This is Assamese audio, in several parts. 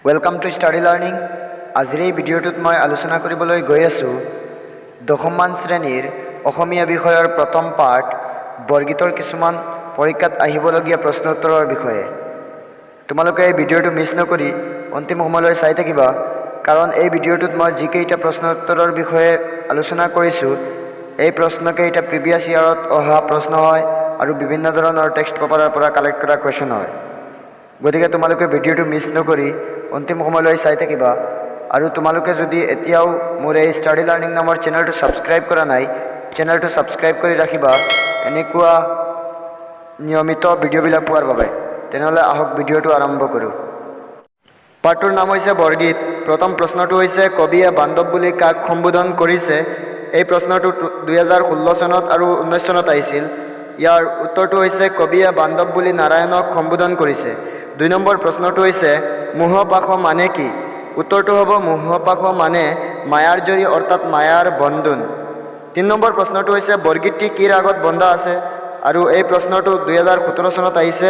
Welcome to study learning. आजिर এই ভিডিঅ'টোত মই আলোচনা কৰিবলৈ গৈ আছোঁ দশমমান শ্ৰেণীৰ অসমীয়া বিষয়ৰ প্ৰথম পাঠ বৰগীতৰ কিছুমান পৰীক্ষাত আহিবলগীয়া প্ৰশ্ন উত্তৰৰ বিষয়ে। তোমালোকে এই ভিডিঅ'টো মিছ নকৰি অন্তিম সময়লৈ চাই থাকিবা, কাৰণ এই ভিডিঅ'টোত মই যিকেইটা প্ৰশ্ন উত্তৰৰ বিষয়ে আলোচনা কৰিছোঁ এই প্ৰশ্নকেইটা প্ৰিভিয়াছ ইয়াৰত অহা প্ৰশ্ন হয় আৰু বিভিন্ন ধৰণৰ টেক্সট পেপাৰৰ পৰা কালেক্ট কৰা কুৱেশ্যন হয়। গতিকে তোমালোকে ভিডিঅ'টো মিছ নকৰি অন্তিম সময়লৈ চাই থাকিবা। আৰু তোমালোকে যদি এতিয়াও মোৰ এই ষ্টাডি লাৰ্নিং নামৰ চেনেলটো ছাবস্ক্ৰাইব কৰা নাই, চেনেলটো ছাবস্ক্ৰাইব কৰি ৰাখিবা এনেকুৱা নিয়মিত ভিডিঅ'বিলাক পোৱাৰ বাবে। তেনেহ'লে আহক ভিডিঅ'টো আৰম্ভ কৰোঁ। পাঠটোৰ নাম হৈছে বৰগীত। প্ৰথম প্ৰশ্নটো হৈছে কবিয়ে বান্ধৱ বুলি কাক সম্বোধন কৰিছে? এই প্ৰশ্নটো 2016 চনত আৰু 19 চনত আহিছিল। ইয়াৰ উত্তৰটো হৈছে কবিয়ে বান্ধৱ বুলি নাৰায়ণক সম্বোধন কৰিছে। 2 নম্বৰ প্ৰশ্নটো হৈছে মোহপাশ মানে কি? উত্তৰটো হ'ব মোহপাশ মানে মায়াৰ জৰি অৰ্থাৎ মায়াৰ বন্ধন। 3 নম্বৰ প্ৰশ্নটো হৈছে বৰগীতটি কি ৰাগত বন্ধা আছে? আৰু এই প্ৰশ্নটো 2017 চনত আহিছে,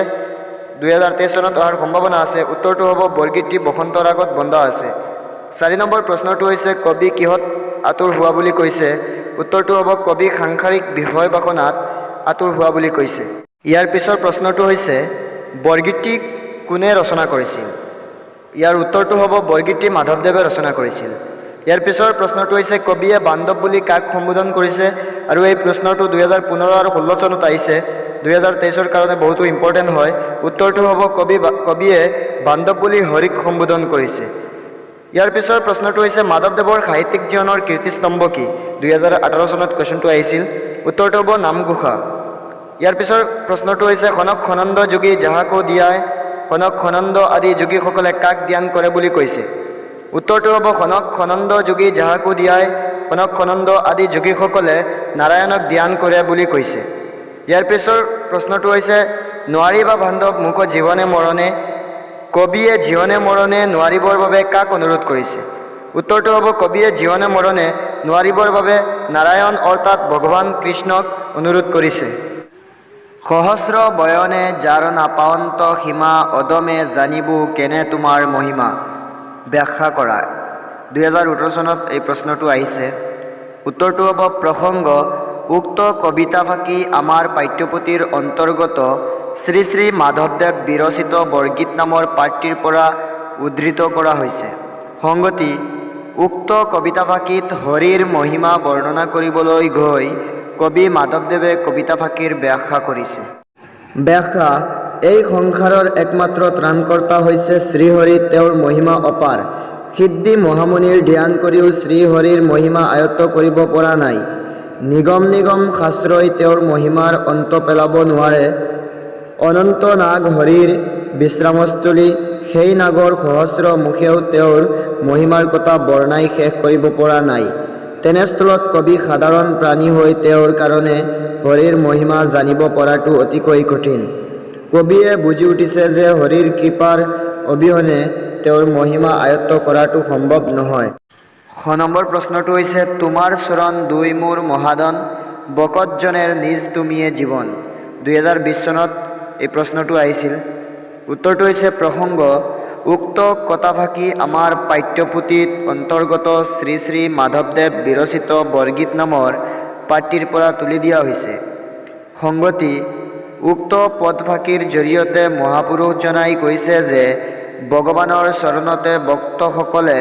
2023 চনত অহাৰ সম্ভাৱনা আছে। উত্তৰটো হ'ব বৰগীতটি বসন্ত ৰাগত বন্ধা আছে। 4 নম্বৰ প্ৰশ্নটো হৈছে কবি কিহত আতুৰ হোৱা বুলি কৈছে? উত্তৰটো হ'ব কবি সাংসাৰিক বিষয় বাসনাত আতুৰ হোৱা বুলি কৈছে। ইয়াৰ পিছৰ প্ৰশ্নটো হৈছে বৰগীতটি কোনে ৰচনা কৰিছিল? ইয়াৰ উত্তৰটো হ'ব বৰগীতটি মাধৱদেৱে ৰচনা কৰিছিল। ইয়াৰ পিছৰ প্ৰশ্নটো হৈছে কবিয়ে বান্ধৱ বুলি কাক সম্বোধন কৰিছে? আৰু এই প্ৰশ্নটো 2015 আৰু 16 চনত আহিছে, 2023ৰ কাৰণে বহুতো ইম্পৰ্টেণ্ট হয়। উত্তৰটো হ'ব কবিয়ে বান্ধৱ বুলি হৰিক সম্বোধন কৰিছে। ইয়াৰ পিছৰ প্ৰশ্নটো হৈছে মাধৱদেৱৰ সাহিত্যিক জীৱনৰ কীৰ্তিস্তম্ভ কি? 2018 চনত কুৱেশ্যনটো আহিছিল। উত্তৰটো হ'ব নামঘোষা। ইয়াৰ পিছৰ প্ৰশ্নটো হৈছে খনক খনন্দ যোগী যাহাকো দিয়ায় খনক খনন্দ আদি যোগীসকলে কাক ধ্যান কৰে বুলি কৈছে? উত্তৰটো হ'ব খনক খনন্দ যোগী যাহাকো দিয়ায় খনক খনন্দ আদি যোগীসকলে নাৰায়ণক ধ্যান কৰে বুলি কৈছে। ইয়াৰ পিছৰ প্ৰশ্নটো হৈছে নোৱাৰিবা বান্ধৱ মোক জীৱনে মৰণে, কবিয়ে জীৱনে মৰণে নোৱাৰিবৰ বাবে কাক অনুৰোধ কৰিছে? উত্তৰটো হ'ব কবিয়ে জীৱনে মৰণে নোৱাৰিবৰ বাবে নাৰায়ণ অৰ্থাৎ ভগৱান কৃষ্ণক অনুৰোধ কৰিছে। সহস্ৰ বয়নে যাৰ নাপাৱন্ত সীমা অদমে জানিবো কেনে তোমাৰ মহিমা। ব্যাখ্যা কৰা। 2018 চনত এই প্ৰশ্নটো আহিছে। উত্তৰটো হ'ব প্ৰসংগ উক্ত কবিতাফাকি আমাৰ পাঠ্যপুথিৰ অন্তৰ্গত শ্ৰী শ্ৰী মাধৱদেৱ বিৰচিত বৰগীত নামৰ পাঠটিৰ পৰা উদ্ধৃত কৰা হৈছে। সংগতি উক্ত কবিতাফাকিত হৰিৰ মহিমা বৰ্ণনা কৰিবলৈ গৈ কবি মাধৱদেৱে কবিতাফাকিৰ ব্যাখ্যা কৰিছে। ব্যাখ্যা এই সংসাৰৰ একমাত্ৰ ত্ৰাণকৰ্তা হৈছে শ্ৰীহৰি, তেওঁৰ মহিমা অপাৰ। সিদ্ধি মহামুনিৰ ধ্যান কৰিও শ্ৰীহৰিৰ মহিমা আয়ত্ত কৰিব পৰা নাই। নিগম নিগম শাস্ত্ৰই তেওঁৰ মহিমাৰ অন্ত পেলাব নোৱাৰে। অনন্ত নাগ হৰিৰ বিশ্ৰামস্থলী, সেই নাগৰ সহস্ৰ মুখেও তেওঁৰ মহিমাৰ কথা বৰ্ণাই শেষ কৰিব পৰা নাই। তেনেস্থলত কবি সাধাৰণ প্ৰাণী হৈ তেওঁৰ কাৰণে হৰিৰ মহিমা জানিব পৰাটো অতিকৈ কঠিন। কবিয়ে বুজি উঠিছে যে হৰিৰ কৃপাৰ অবিহনে তেওঁৰ মহিমা আয়ত্ত কৰাটো সম্ভৱ নহয়। 6 নম্বৰ প্ৰশ্নটো হৈছে তোমাৰ চৰণ দুই মোৰ মহাদন, বকতজনেৰ নিজ তুমিয়ে জীৱন। 2020 চনত এই প্ৰশ্নটো আহিছিল। উত্তৰটো হৈছে প্ৰসংগ উক্ত কথাফাকি আমাৰ পাঠ্যপুথিত অন্তৰ্গত শ্ৰী শ্ৰী মাধৱদেৱ বিৰচিত বৰগীত নামৰ পাঠটিৰ পৰা তুলি দিয়া হৈছে। সংগতি উক্ত পদফাকিৰ জৰিয়তে মহাপুৰুষজনাই কৈছে যে ভগৱানৰ চৰণতে ভক্তসকলে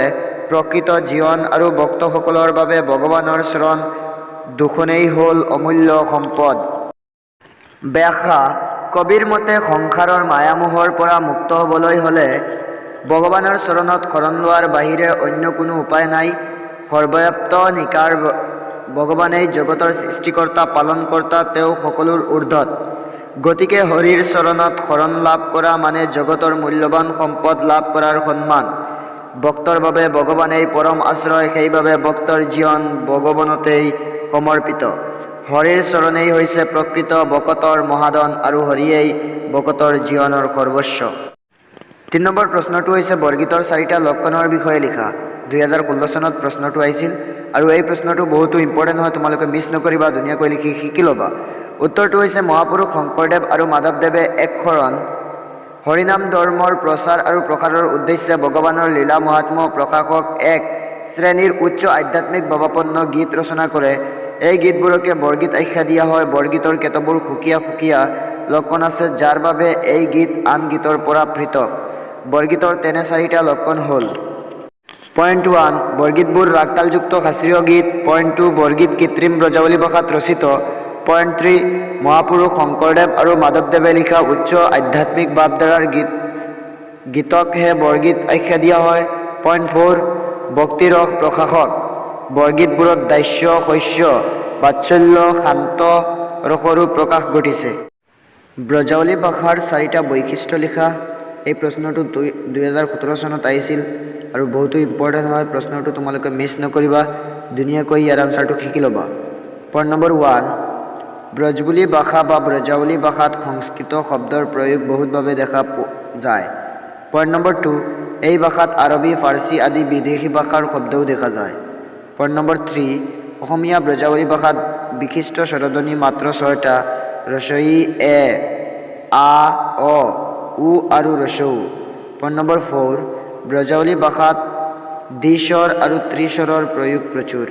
প্ৰকৃত জীৱন আৰু ভক্তসকলৰ বাবে ভগৱানৰ চৰণ দুখনেই হ'ল অমূল্য সম্পদ। ব্যাখ্যা কবিৰ মতে সংসাৰৰ মায়ামোহৰ পৰা মুক্ত হ'বলৈ হ'লে ভগৱানৰ চৰণত শৰণ লোৱাৰ বাহিৰে অন্য কোনো উপায় নাই। সৰ্বব্যাপ্ত নিকাৰ ভগৱানেই জগতৰ সৃষ্টিকৰ্তা পালনকৰ্তা, তেওঁ সকলোৰ ঊৰ্ধত। গতিকে হৰিৰ চৰণত শৰণ লাভ কৰা মানে জগতৰ মূল্যৱান সম্পদ লাভ কৰাৰ সন্মান। ভক্তৰ বাবে ভগৱানেই পৰম আশ্ৰয়, সেইবাবে ভক্তৰ জীৱন ভগৱানতেই সমৰ্পিত। হৰিৰ চৰণেই হৈছে প্ৰকৃত ভকতৰ মহাদন আৰু হৰিয়েই ভকতৰ জীৱনৰ সৰ্বস্ব। 3 নম্বৰ প্ৰশ্নটো হৈছে বৰগীতৰ 4টা লক্ষণৰ বিষয়ে লিখা। 2016 চনত প্ৰশ্নটো আহিছিল আৰু এই প্ৰশ্নটো বহুতো ইম্পৰ্টেণ্ট হয়, তোমালোকে মিছ নকৰিবা, ধুনীয়াকৈ লিখি শিকি ল'বা। উত্তৰটো হৈছে মহাপুৰুষ শংকৰদেৱ আৰু মাধৱদেৱে এক শৰণ হৰিনাম ধৰ্মৰ প্ৰচাৰ আৰু প্ৰসাৰৰ উদ্দেশ্যে ভগৱানৰ লীলা মহাত্ম্য প্ৰকাশক এক শ্ৰেণীৰ উচ্চ আধ্যাত্মিক ভাৱাপন্ন গীত ৰচনা কৰে। এই গীতবোৰকে বৰগীত আখ্যা দিয়া হয়। বৰগীতৰ কেতবোৰ সুকীয়া সুকীয়া লক্ষণ আছে, যাৰ বাবে এই গীত আন গীতৰ পৰা পৃথক। বৰগীতৰ তেনে 4টা লক্ষণ হ'ল: পইণ্ট 1, বৰগীতবোৰ ৰাগতালযুক্ত শাস্ত্ৰীয় গীত। পইণ্ট 2, বৰগীত কৃত্ৰিম ব্ৰজাৱলী ভাষাত ৰচিত। পইণ্ট 3, মহাপুৰুষ শংকৰদেৱ আৰু মাধৱদেৱে লিখা উচ্চ আধ্যাত্মিক ভাৱধাৰাৰ গীতকহে বৰগীত আখ্যা দিয়া হয়। পইণ্ট 4, ভক্তিৰস প্ৰকাশক বৰগীতবোৰত দাস্য, শস্য, বাৎসল্য, শান্ত ৰসৰো প্ৰকাশ ঘটিছে। ব্ৰজাৱলী ভাষাৰ 4টা বৈশিষ্ট্য লিখা। এই প্ৰশ্নটো 2017 চনত আহিছিল আৰু বহুতো ইম্পৰ্টেণ্ট হয়। প্ৰশ্নটো তোমালোকে মিছ নকৰিবা, ধুনীয়াকৈ ইয়াৰ আনচাৰটো শিকি ল'বা। পইণ্ট নম্বৰ 1, ব্ৰজবুলি ভাষা বা ব্ৰজাৱলী ভাষাত সংস্কৃত শব্দৰ প্ৰয়োগ বহুতভাৱে দেখা যায়। পইণ্ট নম্বৰ 2, এই ভাষাত আৰবী, ফাৰ্চী আদি বিদেশী ভাষাৰ শব্দও দেখা যায়। পইণ্ট নম্বৰ 3, অসমীয়া ব্ৰজাৱলী ভাষাত বিশিষ্ট স্বৰধ্বনি মাত্ৰ 6টা: ই, এ, আ, অ, উ আৰু ও। পইণ্ট নম্বৰ 4, ব্ৰজাৱলী ভাষাত দ্বিস্বৰ আৰু ত্ৰিস্বৰৰ প্ৰয়োগ প্ৰচুৰ।